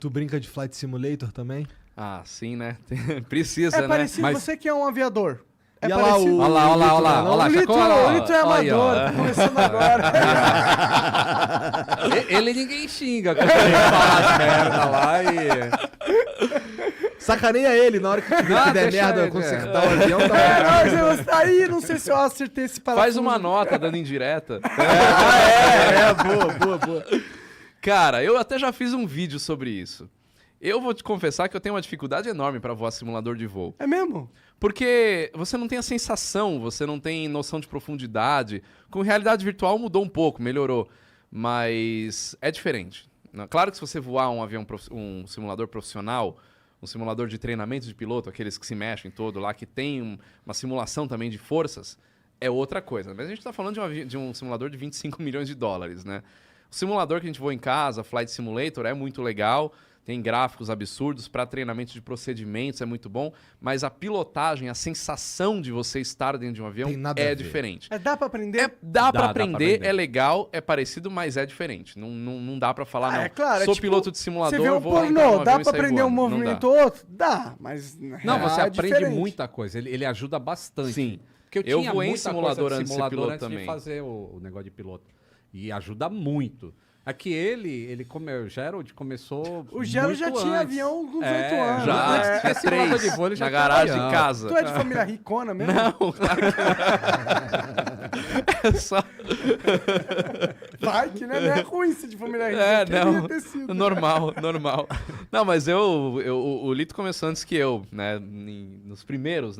Tu brinca de Flight Simulator também? Ah, sim, né? Precisa, É né? parecido, Mas- você que é um aviador. É E olha lá parecido. Olha lá, olha lá, olha lá. Olha lá, O Lito, Chacoalha, o Lito é ó. Aí, ó. amador, tá começando agora. Ele ninguém xinga quando ele fala as merda lá e... Sacaneia ele na hora que tiver Não, que der deixa merda, ele, consertar o avião. Tá... Aí, não sei se eu acertei esse parafuso. Faz uma nota dando indireta. Boa. Cara, eu até já fiz um vídeo sobre isso. Eu vou te confessar que eu tenho uma dificuldade enorme pra voar simulador de voo. É mesmo? Porque você não tem a sensação, você não tem noção de profundidade. Com realidade virtual mudou um pouco, melhorou. Mas é diferente. Claro que se você voar um avião, um simulador profissional, um simulador de treinamento de piloto, aqueles que se mexem todo lá, que tem uma simulação também de forças, é outra coisa. Mas a gente está falando de um simulador de 25 milhões de dólares, né? O simulador que a gente voa em casa, Flight Simulator, é muito legal. Tem gráficos absurdos para treinamento de procedimentos, é muito bom. Mas a pilotagem, a sensação de você estar dentro de um avião Tem nada a é ver. diferente. Dá pra aprender? Dá pra pra aprender, aprender. é legal, é parecido, mas é diferente. Não dá pra falar, não. É claro. Sou tipo, piloto de simulador, você vê um vou entrar no pornô, avião dá e pra sair aprender um voando. Não movimento dá. ou outro? Dá, mas... Não, você é aprende diferente. muita coisa. Ele ajuda bastante. Sim. Porque Eu tinha voei em muita simulador coisa de antes de ser simulador piloto antes também. de fazer o negócio de piloto. E ajuda muito. Aqui o Gerald começou O Gerald já muito tinha antes. avião com 18 anos. Já, É. tinha simulador três de voo, ele já na tinha garagem avião. de casa. Tu é de família ricona mesmo? Não, claro que não. É só... Vai que né? Não é ruim ser de família rica. É, queria não. ter sido. Normal. Não, mas o Lito começou antes que eu, né? No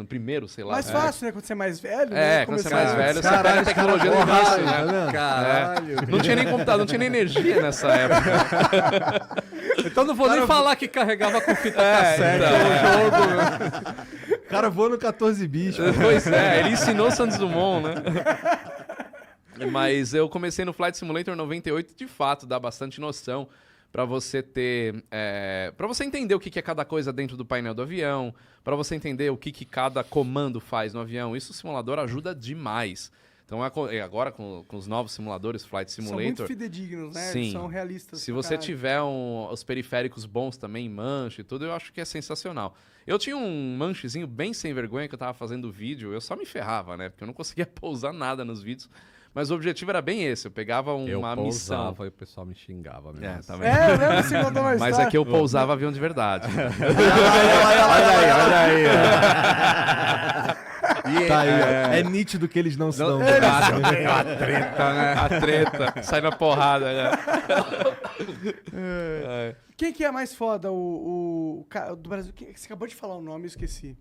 primeiro, sei lá. Mais fácil, né? Quando você é mais velho. É, né? quando você é Começar- mais velho, você Caralho, pega a tecnologia do porrada, início, tá né? vendo? Caralho. Não tinha nem computador, não tinha nem energia nessa época. Então não vou nem falar que carregava com fita É, cassete então. o jogo. O cara voa no 14 bis. pô. Pois é, ele ensinou o Santos Dumont, né? Mas eu comecei no Flight Simulator 98, de fato, dá bastante noção para você ter... para você entender o que é cada coisa dentro do painel do avião, para você entender o que cada comando faz no avião. Isso o simulador ajuda demais. Então agora com os novos simuladores, Flight São Simulator... muito fidedignos, né? Sim. São realistas. Se pra você caralho. tiver os periféricos bons também, manche e tudo, eu acho que é sensacional. Eu tinha um manchezinho bem sem vergonha que eu tava fazendo vídeo, eu só me ferrava, né? Porque eu não conseguia pousar nada nos vídeos. Mas o objetivo era bem esse, eu pegava uma Eu missão. pousava e o pessoal me xingava mesmo. É, tá vendo? É, mesmo você contou mais Mas aqui eu pousava avião de verdade. Olha aí. Tá aí, ó. É nítido que eles não são. A treta, né? A treta, sai na porrada, né? É. Quem que é mais foda? O cara do Brasil? Você acabou de falar o nome, eu esqueci.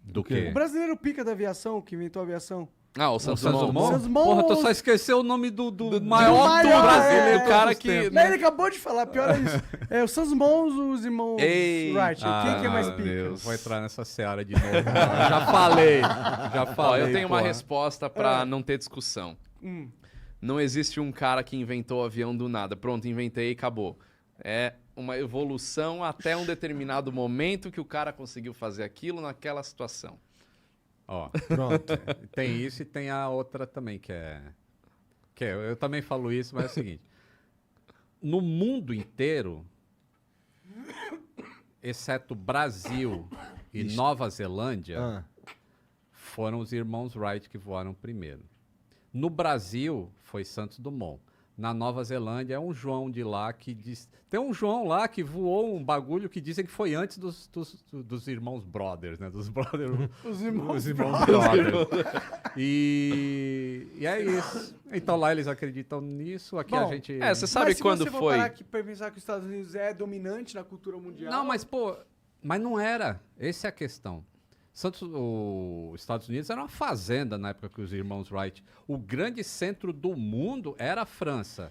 Do O quê? brasileiro pica da aviação, que inventou a aviação. Ah, o O Santos Santos Dumont. Dumont? Santos Dumont. Porra, tu só esqueceu o nome do do maior maior, brasileiro. é, o cara todos os que- tempos. Mas ele acabou de falar, pior é isso. É o Santos Dumont, os irmãos Ei. Wright. Quem que é mais meu pica? Deus. Vou entrar nessa seara de novo. não. Já falei. Ó, eu tenho uma porra. resposta pra não ter discussão. Hum. Não existe um cara que inventou o avião do nada. Pronto, inventei e acabou. É uma evolução até um determinado momento que o cara conseguiu fazer aquilo naquela situação. Ó, Pronto. tem isso e tem a outra também, eu também falo isso, mas é o seguinte. No mundo inteiro, exceto Brasil e Nova Zelândia, Ah, foram os irmãos Wright que voaram primeiro. No Brasil, foi Santos Dumont. Na Nova Zelândia, é um João de lá que diz... Tem um João lá que voou um bagulho que dizem que foi antes dos irmãos Brothers, né? Dos brothers... Os irmãos. Os irmãos Brothers. E é isso. Então lá eles acreditam nisso, aqui a Bom, gente... Você sabe Mas se quando você for foi? parar aqui pra pensar que os Estados Unidos é dominante na cultura mundial... Não, mas pô... Mas não era. Essa é a questão. Os Estados Unidos era uma fazenda na época que os irmãos Wright. O grande centro do mundo era a França.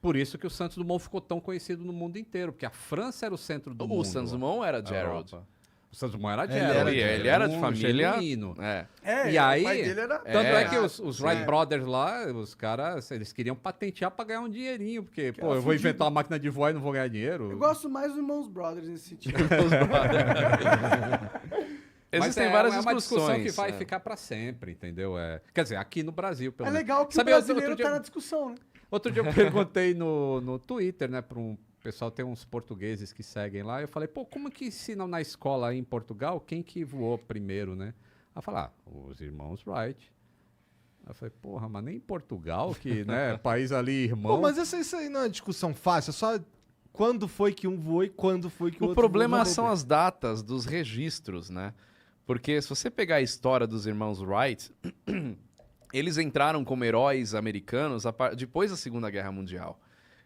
Por isso que o Santos Dumont ficou tão conhecido no mundo inteiro, porque a França era o centro do mundo. O Santos Dumont era a Gerald. Europa. O Santos Dumont era Ele Gerald. Ele era de família. genuíno. É. É, E aí, o pai dele era... Tanto é que os sim. Wright Brothers lá, os caras, eles queriam patentear pra ganhar um dinheirinho, porque, pô, era eu vou fudido. inventar uma máquina de voar e não vou ganhar dinheiro. Eu gosto mais dos irmãos Brothers nesse sentido. Mas Existem várias é uma discussão discussões. que vai é. ficar pra sempre, entendeu? Quer dizer, aqui no Brasil, pelo É menos. legal que Sabe, o brasileiro outro dia, tá na discussão, né? outro dia eu perguntei no Twitter, né, pra um pessoal tem uns portugueses que seguem lá. Eu falei, pô, como que ensinam na escola aí em Portugal quem que voou primeiro, né? Aí falaram, os irmãos Wright. Aí eu falei, porra, mas nem em Portugal, que, né, país ali irmão. Pô, mas isso aí não é discussão fácil, é só quando foi que um voou e quando foi que o O outro problema voou. são as datas dos registros, né? Porque se você pegar a história dos irmãos Wright, eles entraram como heróis americanos depois da Segunda Guerra Mundial.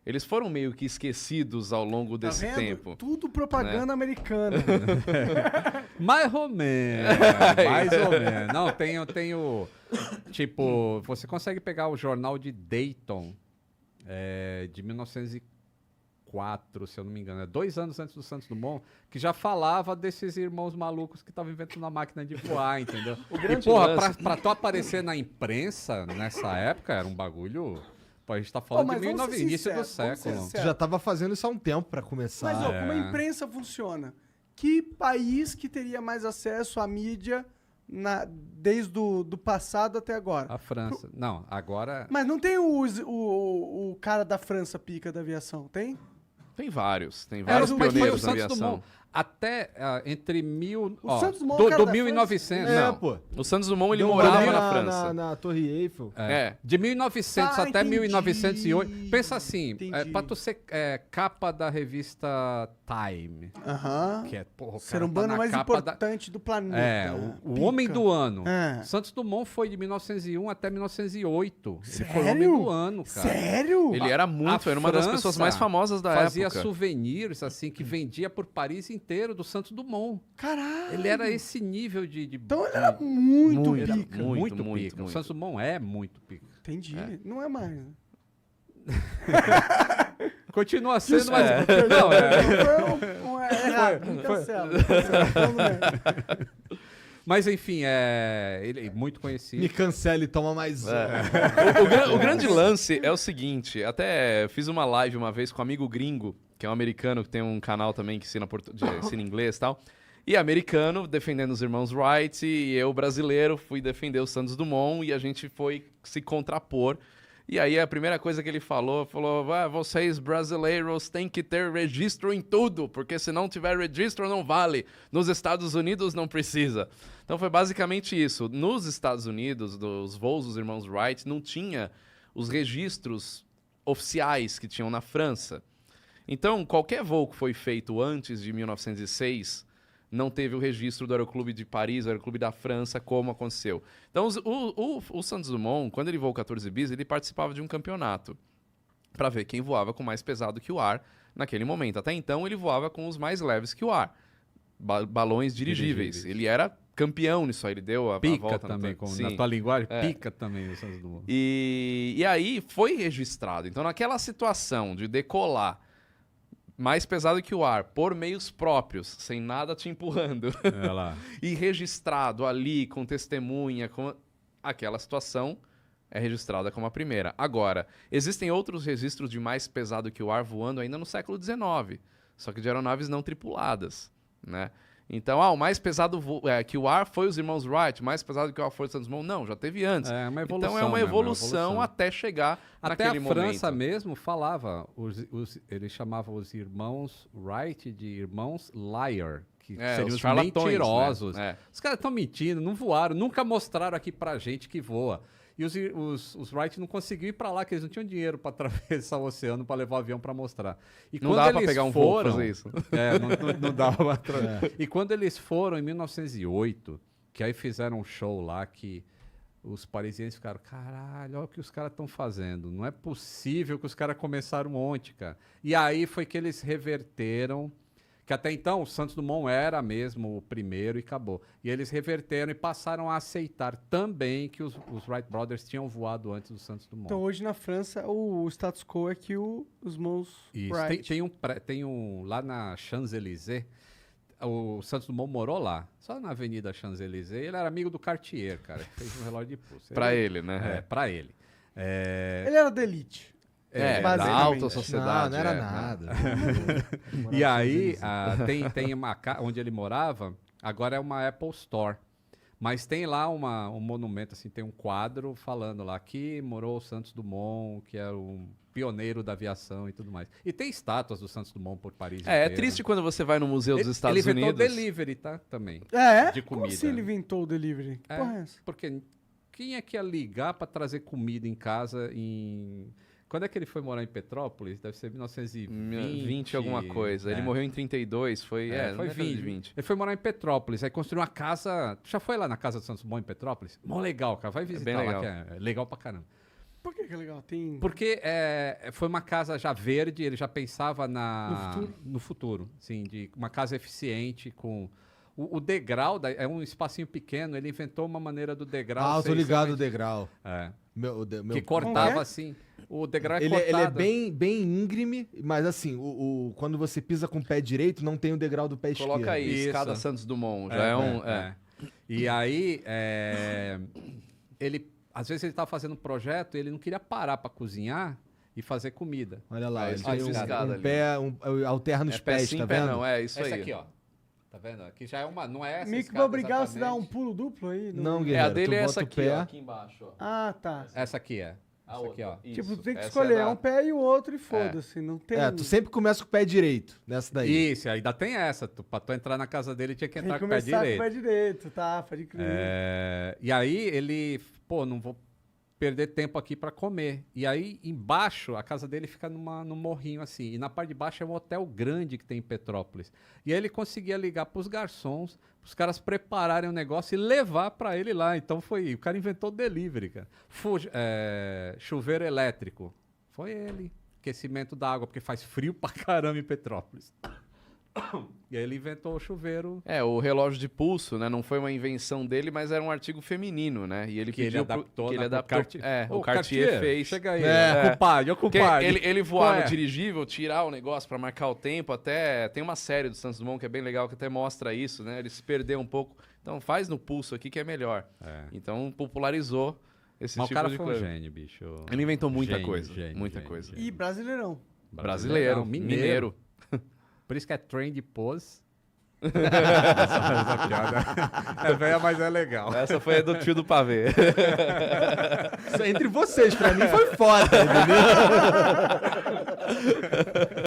Eles foram meio que esquecidos ao longo Tá desse vendo? tempo. Tudo propaganda americana. Mais ou menos, mais ou menos. Não, tenho, tipo, você consegue pegar o jornal de Dayton, de 1904, se eu não me engano, 2 anos antes do Santos Dumont, que já falava desses irmãos malucos que estavam inventando a máquina de voar, entendeu? E, grande porra, lance- pra tu aparecer na imprensa nessa época, era um bagulho... Pô, a gente tá falando mas de vamos ser início do sinceros, vamos ser século. sinceros. Tu já tava fazendo isso há um tempo pra começar. Mas, ó, como a imprensa funciona? Que país que teria mais acesso à mídia desde do passado até agora? A França. Não, agora... Mas não tem o cara da França pica da aviação, tem? Tem vários Mas pioneiros foi o na Santos aviação. Dumont. Até entre O Santos Dumont é o cara do da 1900. É, não. pô. O Santos Dumont, ele Deu um morava rolê na França. Na Torre Eiffel. De 1900 até entendi. 1908. Pensa assim, Entendi. pra tu ser capa da revista Time, Aham. que é, porra, o Ser cara tá humano na mais capa importante do planeta. o Pica. homem do ano. É. Santos Dumont foi de 1901 até 1908. Ele foi o Sério? homem do ano, cara. Sério? Ele era muito, era uma das França pessoas mais famosas da fazia época. souvenirs, assim, que vendia por Paris inteiro do Santos Dumont. Caralho. Ele era esse nível de Então ele era muito Muito. pica. Muito, pica. O muito. Santos Dumont é muito pica. Entendi. Não é mais. Né? Continua sendo, mas... É. Não, Foi errado. Me cancela. Então não é. Mas enfim, ele é muito conhecido. Me cancele, toma mais um. O grande lance é o seguinte, até fiz uma live uma vez com um amigo gringo, que é um americano que tem um canal também que ensina inglês e tal. E americano defendendo os irmãos Wright, e eu, brasileiro, fui defender o Santos Dumont, e a gente foi se contrapor. E aí a primeira coisa que ele falou, vocês brasileiros têm que ter registro em tudo, porque se não tiver registro não vale. Nos Estados Unidos não precisa. Então foi basicamente isso. Nos Estados Unidos, dos voos dos irmãos Wright, não tinha os registros oficiais que tinham na França. Então, qualquer voo que foi feito antes de 1906 não teve o registro do Aeroclube de Paris, do Aeroclube da França, como aconteceu. Então, o Santos Dumont, quando ele voou 14 bis, ele participava de um campeonato para ver quem voava com mais pesado que o ar naquele momento. Até então, ele voava com os mais leves que o ar. Balões dirigíveis. Ele era campeão nisso aí, ele deu a Pica volta também, na na tua linguagem, É. pica também o Santos Dumont. E aí foi registrado. Então, naquela situação de decolar mais pesado que o ar, por meios próprios, sem nada te empurrando, Olha lá. e registrado ali com testemunha, com aquela situação é registrada como a primeira. Agora, existem outros registros de mais pesado que o ar voando ainda no século XIX, só que de aeronaves não tripuladas, né? Então, o mais pesado que o ar foi os irmãos Wright, mais pesado que o ar foi o Santos Dumont. Não, já teve antes. É uma evolução. Então é uma mesmo, evolução até chegar Até naquele a França momento. mesmo falava, eles chamavam os irmãos Wright de irmãos liar, que seriam os os charlatões, mentirosos. né? Os caras estão mentindo, não voaram, nunca mostraram aqui pra gente que voa. E os Wright não conseguiam ir pra lá, que eles não tinham dinheiro pra atravessar o oceano pra levar o avião pra mostrar. E Não quando dava pra eles pegar um voo pra foram, fazer isso. não dava pra... E quando eles foram em 1908, que aí fizeram um show lá que os parisienses ficaram, caralho, olha o que os caras estão fazendo. Não é possível que os caras começaram ontem, cara. E aí foi que eles reverteram, que até então o Santos Dumont era mesmo o primeiro e acabou. E eles reverteram e passaram a aceitar também que os Wright Brothers tinham voado antes do Santos Dumont. Então hoje na França o status quo é que os irmãos Isso. Wright... Tem um lá na Champs-Élysées, o Santos Dumont morou lá, só na Avenida Champs-Élysées. Ele era amigo do Cartier, cara, que fez um relógio de pulso. Pra ele, né? Pra ele. Ele era da elite. Da basicamente. alta sociedade. Não era né? nada. E aí, tem uma onde ele morava, agora é uma Apple Store. Mas tem lá um monumento, assim, tem um quadro falando lá que morou o Santos Dumont, que era um pioneiro da aviação e tudo mais. E tem estátuas do Santos Dumont por Paris É inteiro. triste quando você vai no Museu dos Estados Ele inventou Unidos. o delivery, tá? Também. É? De Como comida. assim ele inventou o delivery? Que porra é essa? Porque quem é que ia ligar para trazer comida em casa em... Quando é que ele foi morar em Petrópolis? Deve ser 1920. 20 alguma coisa. Ele morreu em 32, foi Foi na década de 20. Ele foi morar em Petrópolis, aí construiu uma casa... Tu já foi lá na casa do Santos Dumont em Petrópolis? Mó legal, cara. Vai visitar bem lá, legal. que é legal pra caramba. Por que é legal? Tem... Porque foi uma casa já verde, ele já pensava No futuro, assim, de uma casa eficiente com... O degrau, é um espacinho pequeno, ele inventou uma maneira do degrau... Ah, eu tô ser ligado o extremamente- degrau. É, Meu que Como cortava é? assim. O degrau é ele cortado. é bem íngreme, mas assim, quando você pisa com o pé direito, não tem o degrau do pé esquerdo. Coloca aí, Isso. escada Santos Dumont. Já é um. E aí, ele... Às vezes ele estava fazendo um projeto e ele não queria parar para cozinhar e fazer comida. Olha lá, Ah, ele isso tem é escada ali. pé, alterna os É pé pés, sim, tá pé vendo? não. É isso Essa aí. aqui, ó. Tá vendo? Aqui já é uma... Não é essa Meio que escada vai obrigar você a dar um exatamente. pulo duplo aí? Não, É, guerreiro, a dele tu é bota essa o aqui, pé. ó, aqui embaixo. Ó. Ah, tá. Essa aqui é. A Essa aqui, ó. outra. Tipo, Isso, tu tem que essa escolher é da- um pé e o outro e foda-se. Não tem... Tu sempre começa com o pé direito, nessa daí. Isso, ainda tem essa. Pra tu entrar na casa dele, tinha que Tem entrar que com o pé começar com o direito. pé direito, tá? Pode crer. E aí ele, não vou perder tempo aqui pra comer. E aí embaixo, a casa dele fica num morrinho assim. E na parte de baixo é um hotel grande que tem em Petrópolis. E aí ele conseguia ligar pros garçons, pros caras prepararem o negócio e levar pra ele lá. Então o cara inventou o delivery, cara. Chuveiro elétrico. Foi ele. Aquecimento da água, porque faz frio pra caramba em Petrópolis. E aí ele inventou o chuveiro. O relógio de pulso, né? Não foi uma invenção dele, mas era um artigo feminino, né? E ele Que ele pediu adaptou, que ele né, pro adaptou. Cartier. O Cartier fez. Chega aí, É. compadre, Porque compadre. ele voar Qual é? no dirigível, tirar o negócio pra marcar o tempo, até tem uma série do Santos Dumont que é bem legal, que até mostra isso, né? Ele se perdeu um pouco. Então faz no pulso aqui que é melhor. Então popularizou esse Mas o tipo cara de foi um coisa. gênio, bicho. Ele inventou muita Gênio, coisa. gênio, muita gênio, coisa. gênio. E brasileirão. Brasileiro, mineiro. Por isso que é trend pose. Essa piada é velha, mas é legal. Essa foi a do tio do pavê. Isso é entre vocês, pra mim foi foda, entendeu?